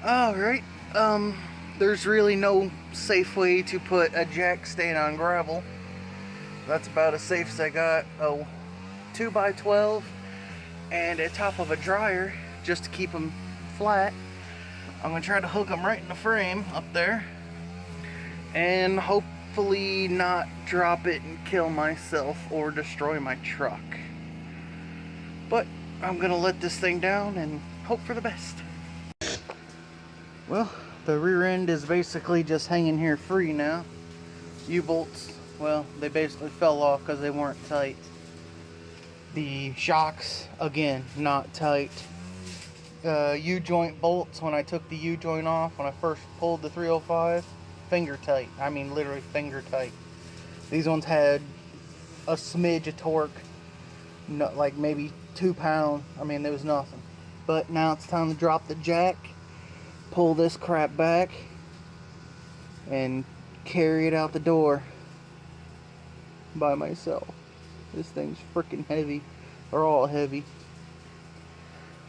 Alright, there's really no safe way to put a jack stand on gravel. That's about as safe as I got. A 2x12 and a top of a dryer just to keep them flat. I'm going to try to hook them right in the frame up there and hopefully not drop it and kill myself or destroy my truck. But I'm going to let this thing down and hope for the best. Well, the rear end is basically just hanging here free now. U-bolts, well, they basically fell off because they weren't tight. The shocks, again, not tight. U-joint bolts, when I took the U-joint off, when I first pulled the 305, finger tight. I mean, literally finger tight. These ones had a smidge of torque, like maybe 2 pounds. I mean, there was nothing. But now it's time to drop the jack, pull this crap back, and carry it out the door by myself. This thing's freaking heavy. They're all heavy.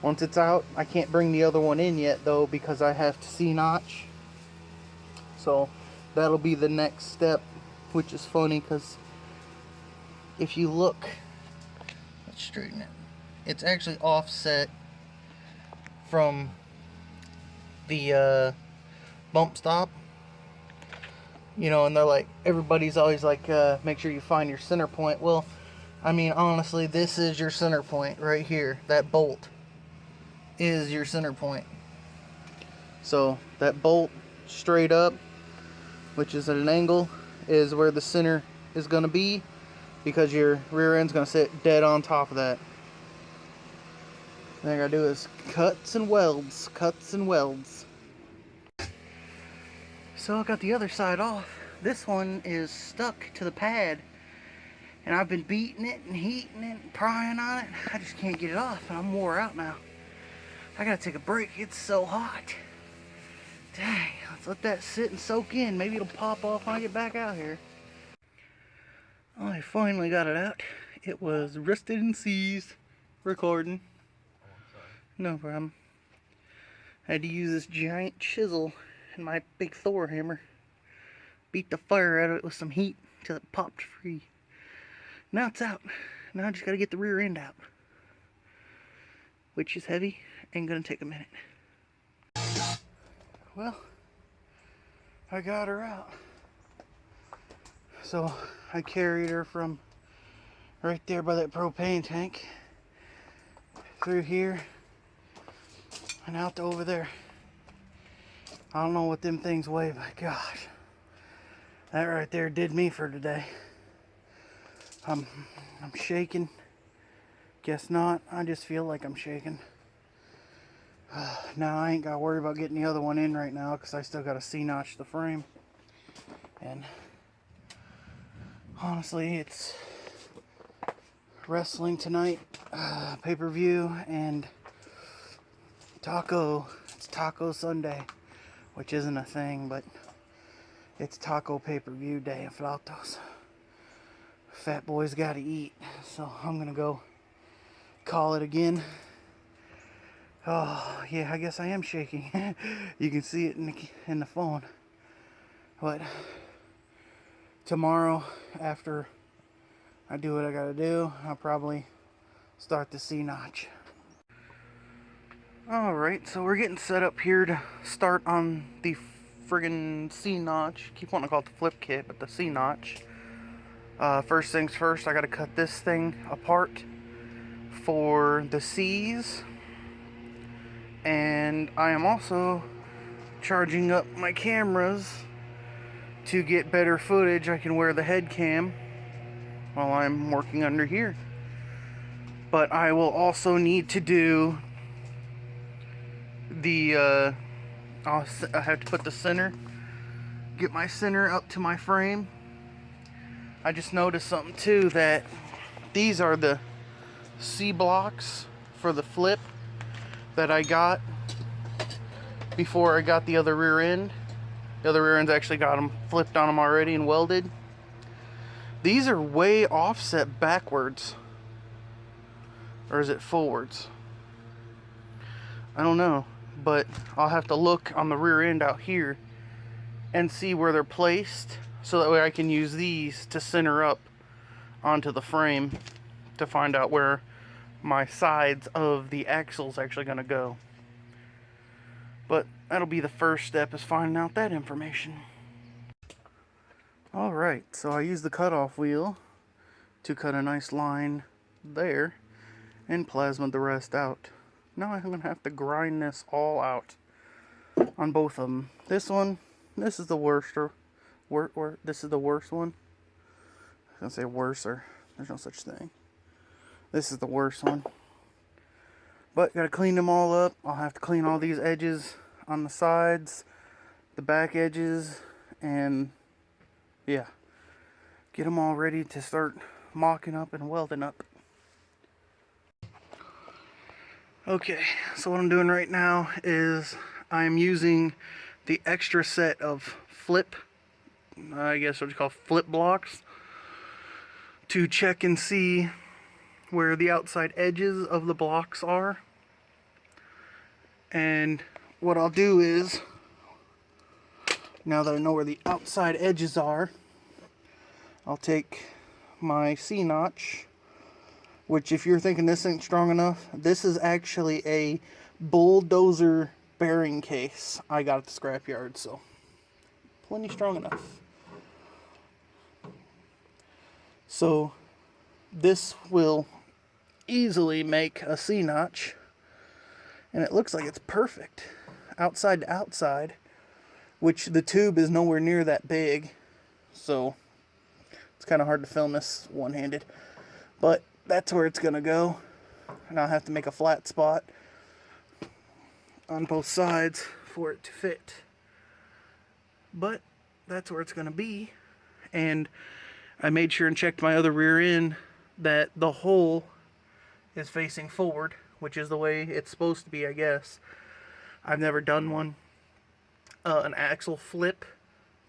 Once it's out, I can't bring the other one in yet though because I have to C-notch. So that'll be the next step, which is funny because if you look, let's straighten it. It's actually offset from the bump stop. You know, and they're like, everybody's always like, make sure you find your center point. Well, I mean, honestly, this is your center point right here. That bolt is your center point. So that bolt straight up, which is at an angle, is where the center is going to be, because your rear end's going to sit dead on top of that. Thing I gotta do is cuts and welds, cuts and welds. So I got the other side off. This one is stuck to the pad, and I've been beating it and heating it and prying on it. I just can't get it off, and I'm wore out now. I gotta take a break. It's so hot. Dang, let's let that sit and soak in. Maybe it'll pop off when I get back out here. Oh, I finally got it out. It was rusted and seized. Recording. No problem. I had to use this giant chisel and my big Thor hammer. Beat the fire out of it with some heat till it popped free. Now it's out. Now I just gotta get the rear end out, which is heavy and gonna take a minute. Well, I got her out. So I carried her from right there by that propane tank through here and out to over there. I don't know what them things weigh, but gosh, that right there did me for today. I'm shaking. Guess not. I just feel like I'm shaking. Now I ain't got to worry about getting the other one in right now because I still got to C-notch the frame. And honestly, it's wrestling tonight, pay-per-view, and taco. It's Taco Sunday, which isn't a thing, but it's taco pay-per-view day in Flautos. Fat boys gotta eat, so I'm gonna go call it again. Oh yeah, I guess I am shaking. You can see it in the phone. But tomorrow, after I do what I gotta do, I'll probably start the C-notch. Alright, so we're getting set up here to start on the friggin' C-notch. Keep wanting to call it the flip kit, but the C-notch. First things first, I gotta cut this thing apart for the C's. And I am also charging up my cameras to get better footage. I can wear the head cam while I'm working under here. But I will also need to do the, I have to put the center, get my center up to my frame. I just noticed something too, that these are the C blocks for the flip that I got before I got the other rear end. The other rear end's actually got them flipped on them already and welded. These are way offset backwards. Or is it forwards? I don't know. but I'll have to look on the rear end out here and see where they're placed, so that way I can use these to center up onto the frame to find out where my sides of the axle's actually going to go. But that'll be the first step, is finding out that information. Alright, so I used the cutoff wheel to cut a nice line there and plasma the rest out. Now I'm going to have to grind this all out on both of them. This one, this is the worst, this is the worst one. I was going to say worser. There's no such thing. This is the worst one. But gotta clean them all up. I'll have to clean all these edges on the sides, the back edges, and yeah, get them all ready to start mocking up and welding up. Okay, so what I'm doing right now is I'm using the extra set of flip, I guess what you call flip blocks, to check and see where the outside edges of the blocks are. And what I'll do is, now that I know where the outside edges are, I'll take my C-notch, which, if you're thinking this ain't strong enough, this is actually a bulldozer bearing case I got at the scrapyard, so plenty strong enough. So this will easily make a C-notch, and it looks like it's perfect outside to outside, which the tube is nowhere near that big, so it's kind of hard to film this one-handed, but that's where it's gonna go. And I'll have to make a flat spot on both sides for it to fit, but that's where it's gonna be. And I made sure and checked my other rear end that the hole is facing forward, which is the way it's supposed to be, I guess. I've never done one, an axle flip,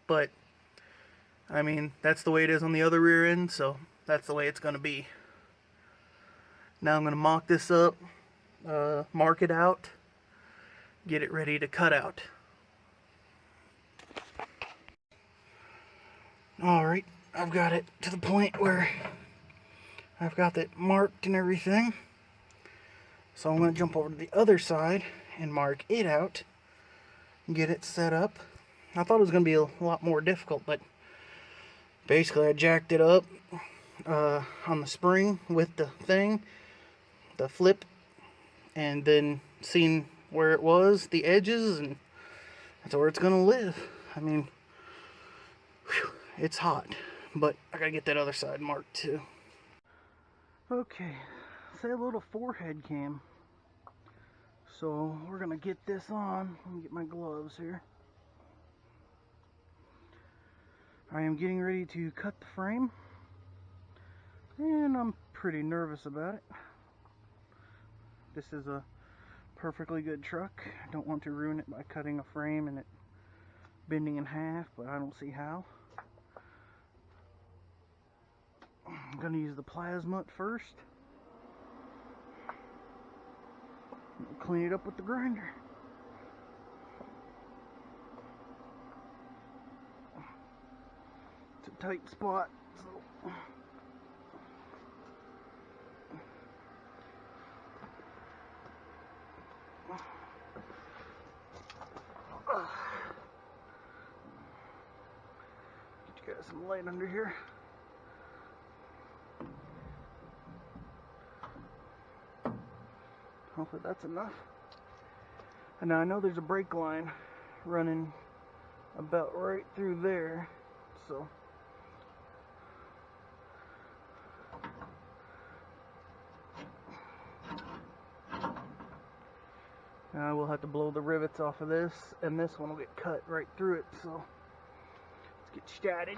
but I mean, that's the way it is on the other rear end, so that's the way it's going to be. Now I'm going to mock this up, mark it out, get it ready to cut out. Alright, I've got it to the point where I've got it marked and everything. So I'm going to jump over to the other side and mark it out and get it set up. I thought it was going to be a lot more difficult, but basically I jacked it up on the spring with the thing, the flip, and then seen where it was, the edges, and that's where it's going to live. I mean, whew, it's hot, but I got to get that other side marked too. Okay, say a little forehead cam. So we're gonna get this on. Let me get my gloves here. I am getting ready to cut the frame, and I'm pretty nervous about it. This is a perfectly good truck. I don't want to ruin it by cutting a frame and it bending in half, but I don't see how. I'm going to use the plasma at first. Clean it up with the grinder. It's a tight spot, so get you guys some light under here. Hopefully that's enough. And now I know there's a brake line running about right through there, so now we'll have to blow the rivets off of this, and this one will get cut right through it, so let's get started.